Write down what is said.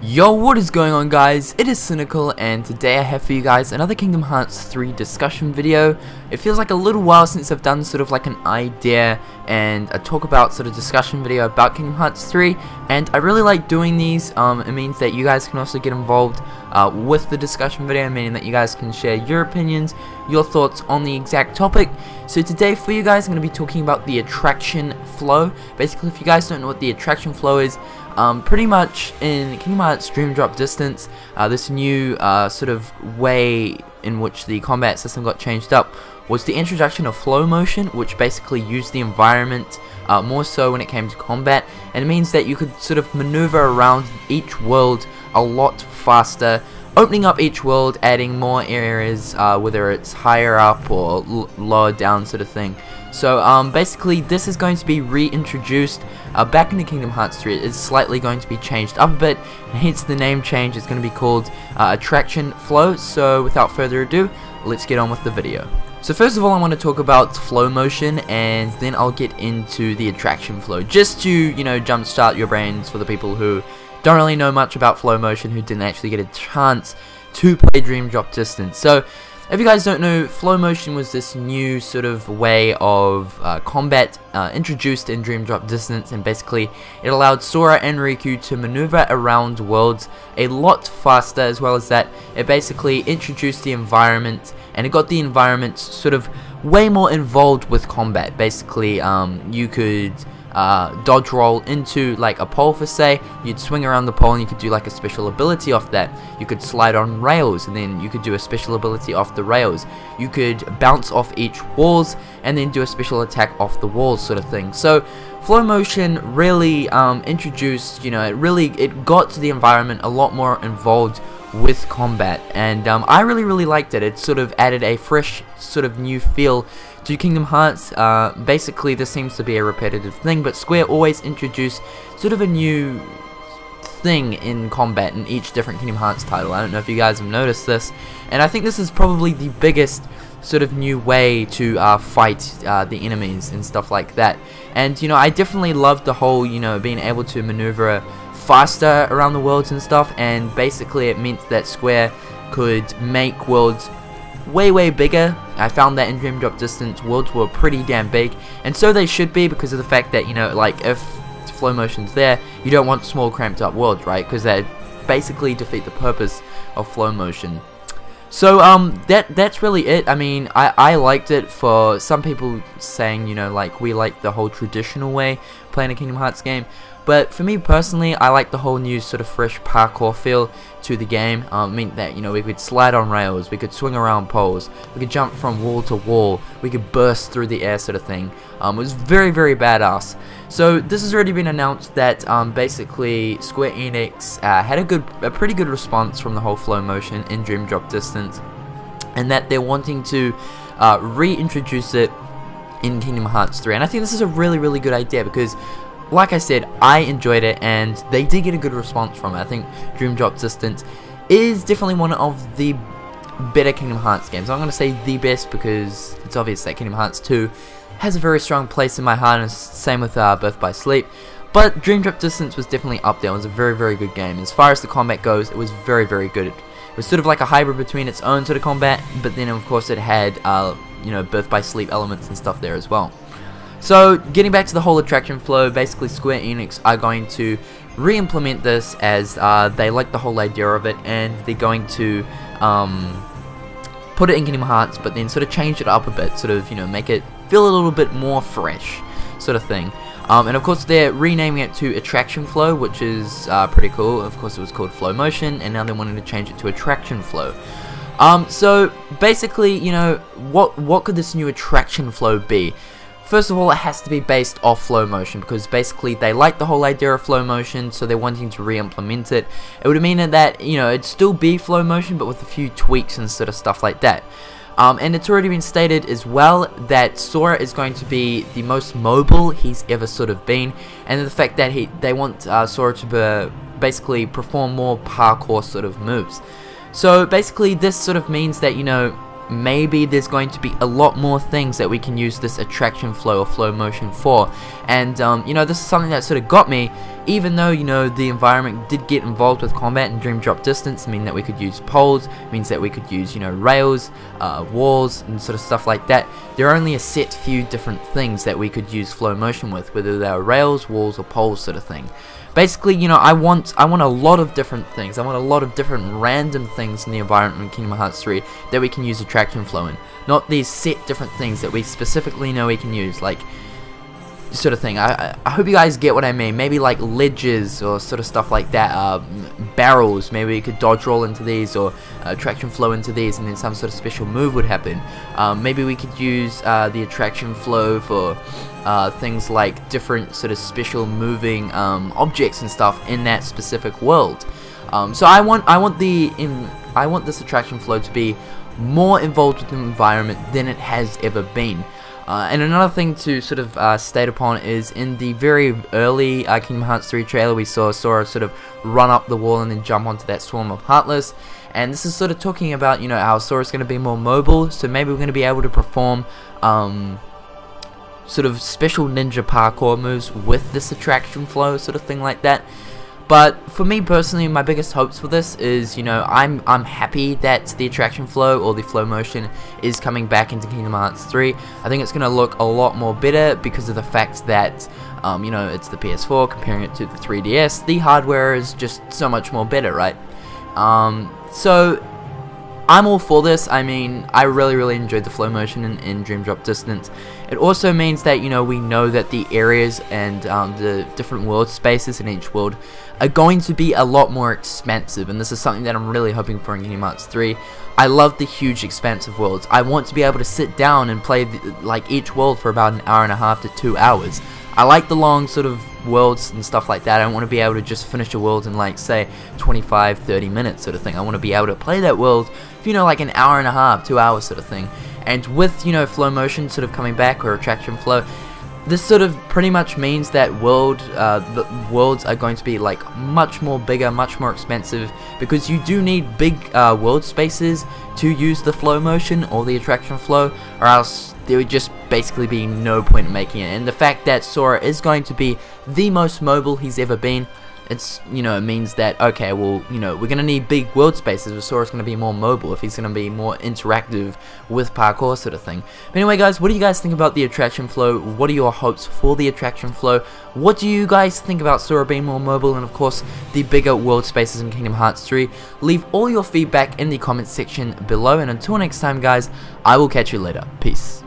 Yo, what is going on, guys? It is Cynnnical, and today I have for you guys another Kingdom Hearts 3 discussion video. It feels like a little while since I've done sort of like an idea and a talk about sort of discussion video about Kingdom Hearts 3, and I really like doing these. It means that you guys can also get involved with the discussion video, meaning that you guys can share your opinions, your thoughts on the exact topic. So today for you guys, I'm going to be talking about the attraction flow. Basically, if you guys don't know what the attraction flow is, pretty much in Kingdom Hearts Dream Drop Distance, this new sort of way in which the combat system got changed up was the introduction of flow motion, which basically used the environment more so when it came to combat, and it means that you could sort of maneuver around each world a lot faster, opening up each world, adding more areas, whether it's higher up or lower down sort of thing. So basically this is going to be reintroduced back into Kingdom Hearts 3. It's slightly going to be changed up a bit, and hence the name change. It's going to be called Attraction Flow. So without further ado, let's get on with the video. So first of all, I want to talk about flow motion, and then I'll get into the attraction flow, just to, you know, jumpstart your brains for the people who don't really know much about flow motion, who didn't actually get a chance to play Dream Drop Distance. So if you guys don't know, flow motion was this new sort of way of combat introduced in Dream Drop Distance, and basically it allowed Sora and Riku to maneuver around worlds a lot faster. As well as that, it basically introduced the environment, and it got the environment sort of way more involved with combat. Basically, you could dodge roll into like a pole, for say, you'd swing around the pole and you could do like a special ability off that. You could slide on rails and then you could do a special ability off the rails. You could bounce off each walls and then do a special attack off the walls, sort of thing. So flow motion really introduced, you know, it got to the environment a lot more involved with combat, and I really liked it. It sort of added a fresh sort of new feel to Kingdom Hearts. Basically this seems to be a repetitive thing, but Square always introduced sort of a new thing in combat in each different Kingdom Hearts title. I don't know if you guys have noticed this, and I think this is probably the biggest sort of new way to fight the enemies and stuff like that. And you know, I definitely loved the whole, you know, being able to maneuver faster around the worlds and stuff, and basically it meant that Square could make worlds way bigger. I found that in Dream Drop Distance, worlds were pretty damn big, and so they should be, because of the fact that, you know, like if flow motion's there, you don't want small cramped up worlds, right? Because that basically defeat the purpose of flow motion. So that's really it. I mean, I liked it. For some people saying, you know, like, we like the whole traditional way playing a Kingdom Hearts game, but for me personally, I like the whole new sort of fresh parkour feel to the game. It meant that, you know, we could slide on rails, we could swing around poles, we could jump from wall to wall, we could burst through the air, sort of thing. It was very badass. So this has already been announced that basically Square Enix had a pretty good response from the whole flow motion in Dream Drop Distance, and that they're wanting to reintroduce it in Kingdom Hearts 3. And I think this is a really good idea, because like I said, I enjoyed it and they did get a good response from it. I think Dream Drop Distance is definitely one of the better Kingdom Hearts games. I'm going to say the best because it's obvious that Kingdom Hearts 2 has a very strong place in my heart, and same with Birth by Sleep. But Dream Drop Distance was definitely up there. It was a very good game. As far as the combat goes, it was very good. It was sort of like a hybrid between its own sort of combat, but then of course it had you know, Birth by Sleep elements and stuff there as well. So getting back to the whole attraction flow, basically Square Enix are going to re-implement this, as they like the whole idea of it, and they're going to put it in Kingdom Hearts, but then sort of change it up a bit, sort of, you know, make it feel a little bit more fresh, sort of thing. And of course they're renaming it to Attraction Flow, which is pretty cool. Of course it was called Flow Motion, and now they're wanting to change it to Attraction Flow. So basically, you know, what could this new attraction flow be? First of all, it has to be based off flow motion, because basically they like the whole idea of flow motion, so they're wanting to re-implement it. It would mean that, you know, it'd still be flow motion, but with a few tweaks and sort of stuff like that. And it's already been stated as well that Sora is going to be the most mobile he's ever sort of been, and the fact that they want Sora to basically perform more parkour sort of moves. So basically this sort of means that, you know, maybe there's going to be a lot more things that we can use this attraction flow or flow motion for. And you know, this is something that sort of got me, even though, you know, the environment did get involved with combat and Dream Drop Distance. I mean that we could use poles, means that we could use, you know, rails, walls, and sort of stuff like that. There are only a set few different things that we could use flow motion with, whether they are rails, walls, or poles sort of thing. Basically, you know, I want a lot of different things. I want a lot of different random things in the environment in Kingdom Hearts 3 that we can use attraction flow in. Not these set different things that we specifically know we can use, like sort of thing. I hope you guys get what I mean. Maybe like ledges or sort of stuff like that. Barrels, maybe you could dodge roll into these, or attraction flow into these, and then some sort of special move would happen. Maybe we could use the attraction flow for things like different sort of special moving objects and stuff in that specific world. So I want this attraction flow to be more involved with the environment than it has ever been. And another thing to sort of state upon is in the very early Kingdom Hearts 3 trailer, we saw Sora sort of run up the wall and then jump onto that swarm of Heartless. And this is sort of talking about, you know, how Sora's going to be more mobile, so maybe we're going to be able to perform sort of special ninja parkour moves with this attraction flow, sort of thing like that. But for me personally, my biggest hopes for this is, you know, I'm happy that the attraction flow or the flow motion is coming back into Kingdom Hearts 3. I think it's going to look a lot more better because of the fact that, you know, it's the PS4, comparing it to the 3DS. The hardware is just so much more better, right? So I'm all for this. I mean, I really enjoyed the flow motion in Dream Drop Distance. It also means that, you know, we know that the areas and the different world spaces in each world are going to be a lot more expansive, and this is something that I'm really hoping for in Kingdom Hearts 3. I love the huge expansive worlds. I want to be able to sit down and play like each world for about an hour and a half to 2 hours. I like the long sort of worlds and stuff like that. I don't want to be able to just finish a world in like, say, 25-30 minutes sort of thing. I want to be able to play that world for, you know, like an hour and a half, 2 hours sort of thing. And with, you know, flow motion sort of coming back, or attraction flow, this sort of pretty much means that the worlds are going to be like much more bigger, much more expensive, because you do need big world spaces to use the flow motion or the attraction flow, or else there would just basically be no point in making it. And the fact that Sora is going to be the most mobile he's ever been, it's, you know, it means that, okay, well, you know, we're going to need big world spaces, where Sora's going to be more mobile, if he's going to be more interactive with parkour sort of thing. But anyway, guys, what do you guys think about the attraction flow? What are your hopes for the attraction flow? What do you guys think about Sora being more mobile, and of course, the bigger world spaces in Kingdom Hearts 3? Leave all your feedback in the comments section below, and until next time, guys, I will catch you later. Peace.